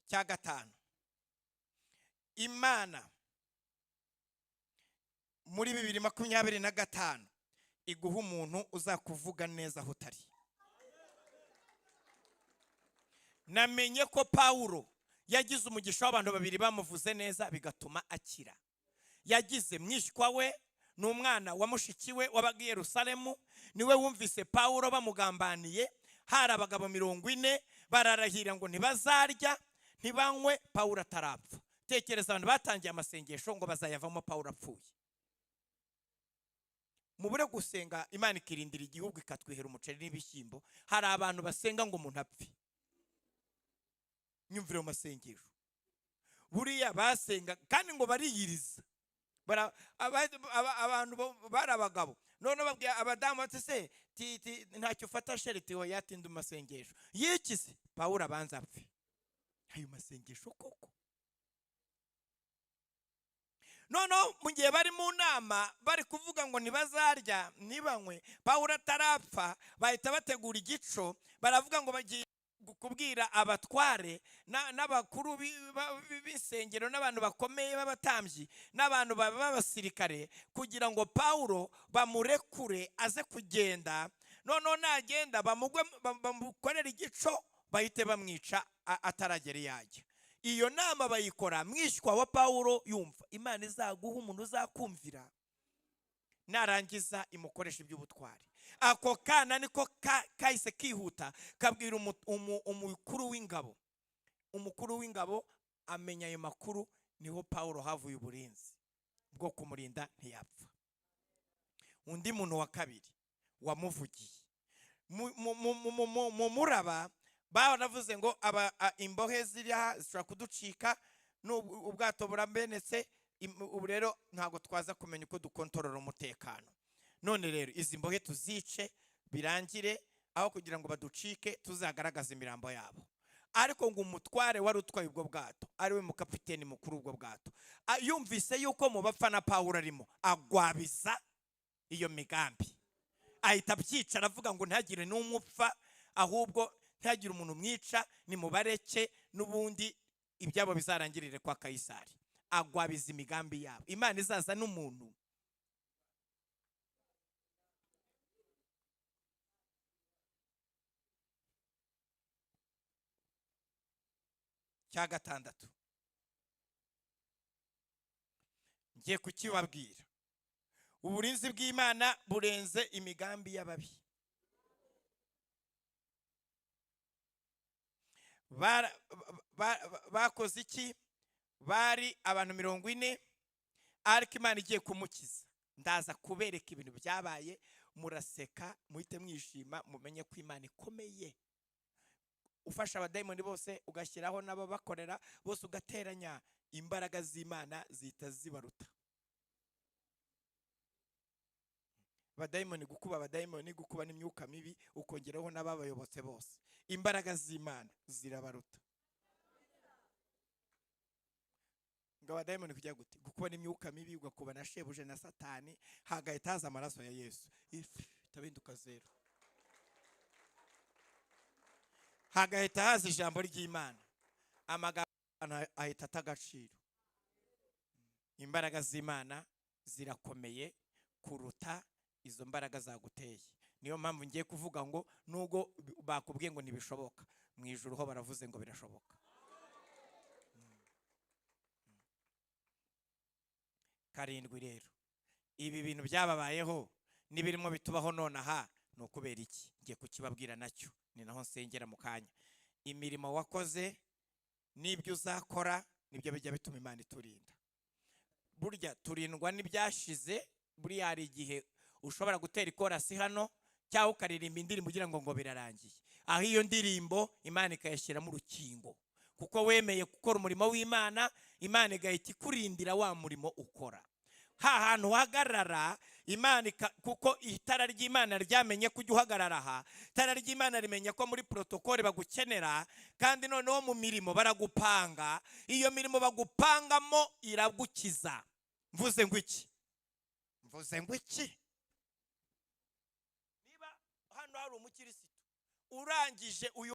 cya gatanu, Imana muri 2025 iguha umuntu uzakuvuga neza aho utari. Namenye ko Pawulo yagize umugisha w'abantu babiri bamuvuze neza bigatuma akira. Yagize mwishywa we n'umwana wa mushiki we wabaga i Yerusalemu, niwe wumvise Pawulo bamugambaniye, hari abagabo 40 bararahira ngo ntibazarya ntibanywe Pawulo atarapfa. Tekereza abantu batangiye amasengesho ngo bazayavamo Pawulo apfuye. Mubure gusenga Imana ikirindira igihugu ikatwihera umuceri n'ibishyimbo, hari abantu basenga ngo umuntu apfe. Nyumvire mu masengesho buriya basenga kandi ngo bariyiriza abantu bari abagabo, none babwiye abadamu bati se ntacyo ufata sheriti we yatinda masengesho yikize Pawulo abanza apfe. Ayo masengesho koko. None mu gihe bari mu nama bari kuvuga ngo ntibazarya ntibanywe Pawulo atarapfa, bahita bategura igico, baravuga ngo bagiye kubwira abatware n'abakuru b'isengero n'abantu bakomeye b'abatambyi n'abantu b'abasirikare kugira ngo Pawulo bamurekure aze kugenda. None nagenda bamukorera igico bahite bamwica ataragera yajya. Iyo nama bayikora mwishywa wa Pawulo yumva. Imana izaguha umuntu uzakumvira, narangiza imukoresha iby'ubutwari. Ako kana niko kahise kihuta kabwira umukuru w'ingabo. Umukuru w'ingabo amenya ayo makuru, niho Pawulo havuye uburinzi bwo kumurinda ntiyapfa. Undi muntu wa kabiri wamuvugiye mu muraba baravuze ngo imbohe ziriya zishobora kuducika n'ubwato buramenetse. Ubu rero ntabwo twaza kumenya uko dukontorora umutekano. None rero izi mbohe tuzice birangire, aho kugira ngo baducike tuzagaragaza imirambo yabo. Ariko ngo umutware wari utwaye ubwo bwato ariwe mukapiteni mukuru ubwo bwato yumvise yuko mu bapfa na Pawulo arimo, agwabiza iyo migambi, ahita abyicara avuga ngo ntihagire n'umupfa, ahubwo ntihagire umuntu mwica, nimubareke n'ubundi ibyabo bizarangirire kwa Kayisari. Agwabiza imigambi yabo. Imana izaza n'umuntu. Cya gatandatu ngiye kukibabwira, uburinzi bw'Imana burenze imigambi y'ababi. Bakoze iki? Bari abantu 40, ariko Imana igiye kumukiza. Ndaza kubereka ibintu byabaye, muraseka muhite mwishima, mumenye ko Imana ikomeye. Ufasha abadayimoni bose ugashyiraho nabo bakorera bose, ugateranya, imbaraga z'Imana zihita zibaruta. Abadayimoni gukuba n'imyuka mibi, ukongeraho n'ababayobotse bose, imbaraga z'Imana zirabaruta. Ngo abadayimoni kujya gute? Gukuba n'imyuka mibi, ugakuba na shebuje na satani, hagahita haza amaraso ya Yesu, tabinduka zero. Hagahita haza ijambo ry'Imana, amagambo ahita atagaciro. Imbaraga z'Imana zirakomeye kuruta izo mbaraga zaguteye. Niyo mpamvu ngiye kuvuga ngo nubwo bakubwiye ngo ntibishoboka, mu ijuru ho baravuze ngo birashoboka. Karindwi rero, ibi bintu byababayeho n'ibirimo bitubaho nonaha ni ukubera iki? Ngiye kukibabwira nacyo, ni naho nsengera mu kanya. Imirimo wakoze n'ibyo uzakora nibyo bijya bituma Imana iturinda. Burya turindwa n'ibyashize. Buriya hari igihe ushobora gutera ikorasi hano cyangwa ukaririmba indirimbo ugira ngo birarangiye, aho iyo ndirimbo Imana ikayashyiramo urukingo, kuko wemeye gukora umurimo w'Imana, Imana igahita ikurindira wa murimo ukora. Hantu uhagarara Imana, kuko itara ry'Imana ryamenye ko ujya uhagarara aha. Itara ry'Imana rimenya ko muri protokole bagukenera, kandi noneho mu mirimo baragupanga. Iyo mirimo bagupangamo iragukiza. Mvuze ngo iki? Niba hano hari umukirisitu urangije uyu